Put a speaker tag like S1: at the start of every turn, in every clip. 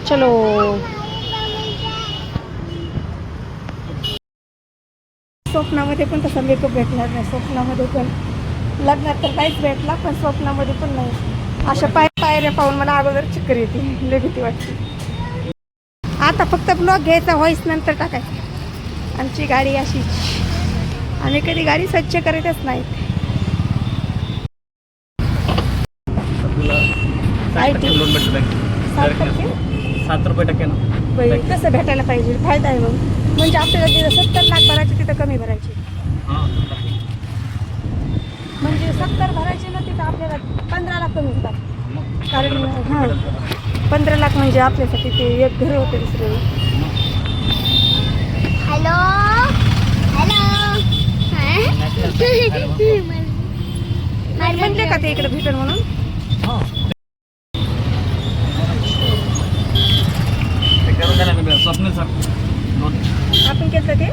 S1: चलो स्वप्नामध्ये पण तसा मेकअप भेटणार नाही. स्वप्नामध्ये पण लग्नात तर काहीच भेटला, पण स्वप्नामध्ये पण नाही. अशा पायऱ्या पाहून मला अगोदर चक्कर येते, लय भीती वाटते. आता फक्त ब्लॉग घ्यायचा, व्हॉइस नंतर टाकायचा. आमची गाडी अशीच, आम्ही कधी गाडी स्वच्छ करीतच नाही. ₹7 कसं भेटायला पाहिजे, फायदा आहे मग. म्हणजे आपल्याला तिथं 70 लाख भरायचे, तिथं कमी भरायचे. म्हणजे 70 भरायचे ना, तिथं आपल्याला 15 लाख कमी होतात. कारण 15 लाख म्हणजे आपल्यासाठी ते एक घर होते दुसरं.
S2: हॅलो
S1: म्हणले का ते इकडे भेटेल म्हणून. आपण केलं ते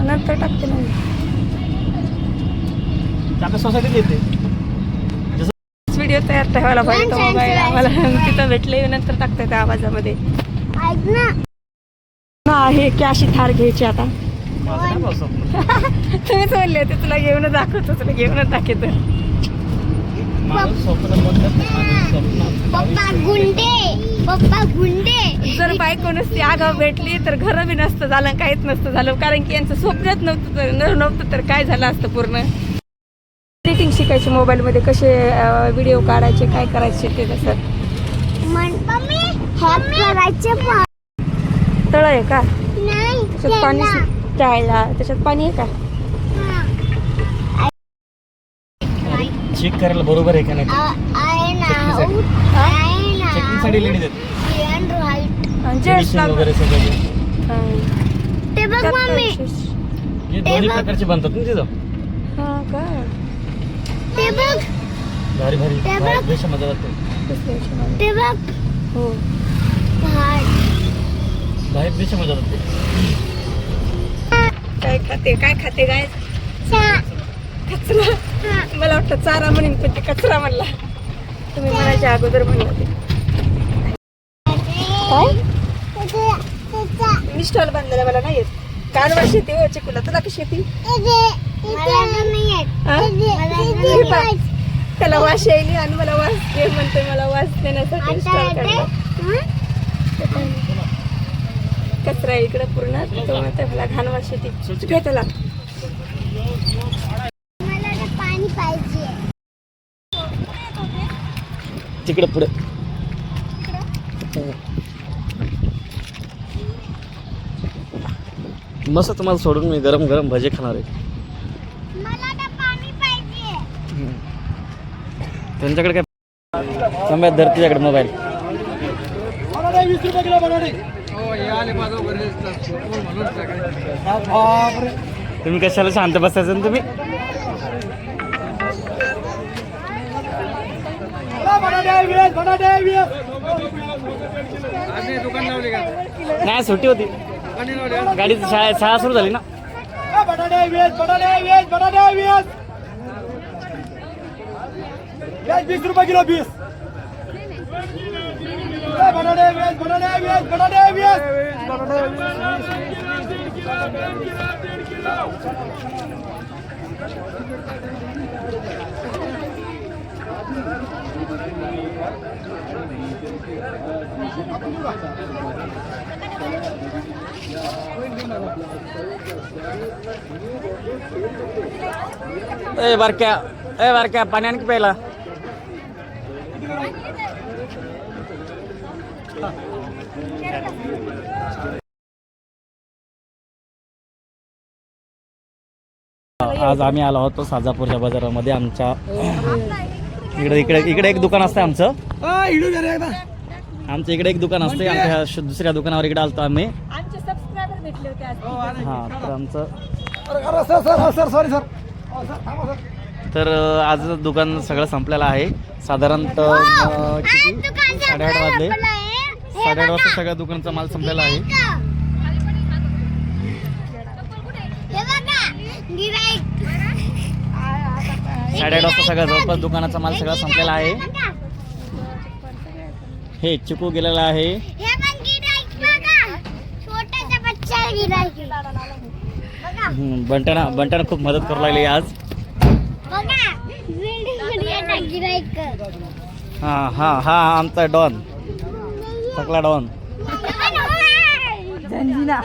S1: नंतर टाकते ना व्हिडिओ तयार ठेवायला पाहिजे. तो मोबाईल आम्हाला तिथं भेटले, नंतर टाकते त्या आवाजामध्ये. आहे की अशी थार घ्यायची आता. तुम्हीच बोलले होते तुला घेऊनच दाखवतो, तुला घेऊनच दाखवतो.
S2: पप्पा गुंडे.
S1: जर बायको नसती आगाव भेटली तर घर बी नसतं झालं, काहीच नसतं झालं. कारण की यांचं स्वप्नच नव्हतं तर काय झालं असतं पूर्ण. एडिटिंग शिकायची मोबाईलमध्ये, कसे व्हिडिओ काढायचे, काय करायचे ते तसं. तळ आहे का त्याच्यात पाणी टाळला, त्याच्यात पाणी आहे का
S3: चेक करायला बरोबर आहे का नाही. चेकिंगसाठी लेडीज आहेत,
S1: जेंट्स
S3: वगैरे सगळे
S2: ते बघ मम्मी,
S3: हे दोन्ही प्रकारचे बनतात ना तिथं.
S1: हा का
S2: ते बघ
S3: भारी भारी देशामध्ये जाते
S2: ते बघ.
S1: हो
S3: बाहेर देशामध्ये जातात ते.
S1: काय खाते गाय कचरा. मला वाटतं चारा म्हणून, पण ते कचरा म्हणला. तुम्ही म्हणायच्या अगोदर म्हणला ते काय. मी स्टॉल बांधलेला, मला नाही येत. कालवा शेती हो चिकूला, तुला कशी शेती. त्याला वास यायली आणि मला वास दे म्हणते. मला वास देण्यासाठी स्टॉल काढला. कचरा इकडे पूर्ण, तो म्हणते मला घाण वास येते. घे त्याला
S2: पाणी पाहिजे
S3: तिकडे पुढे. मस्त तुम्हाला सोडून मी गरम गरम भजे खाणार आहे.
S2: मला पाणी पाहिजे.
S3: त्यांच्याकडे काय थांब्या धर, तिच्याकडे मोबाईल. तुम्ही कशाला शांत बसायचं ना तुम्ही. नाही सुट्टी होती, गाडीची शाळा सुरू झाली ना. ₹20 किलो. 20 बारक्या पाणी आणखी प्यायला. आज आम्ही आलो होतो साजापूरच्या बाजारामध्ये. आमच्या इकडे एक दुकान असतं आमचं. आमच्या इकडे एक दुकान असते. आमच्या दुसऱ्या दुकानावर इकडे आलतो आम्ही.
S1: आमचे सबस्क्रायबर भेटले होते आज.
S3: हां, तर आमचं तर आज दुकान सगळं संपलेलं आहे. साधारणतः 8:30 वाजले. 8:30 वाजता सगळ्या दुकानचा माल संपलेला आहे.
S2: हे बघा गिराईक
S3: 8:30 वाजता सगळं जवळपास दुकानाचा माल सगळा संपलेला आहे. हे चिकू गेलेला आहे.
S2: हे पण गिराईक बघा छोट्याच्या बच्चा गिराईक बघा
S3: बंटानं खूप मदत करू लागली आज.
S2: बघा व्हिडिओ गिराईक
S3: हा आमचा डॉन, सकला डॉन.
S1: झंझिना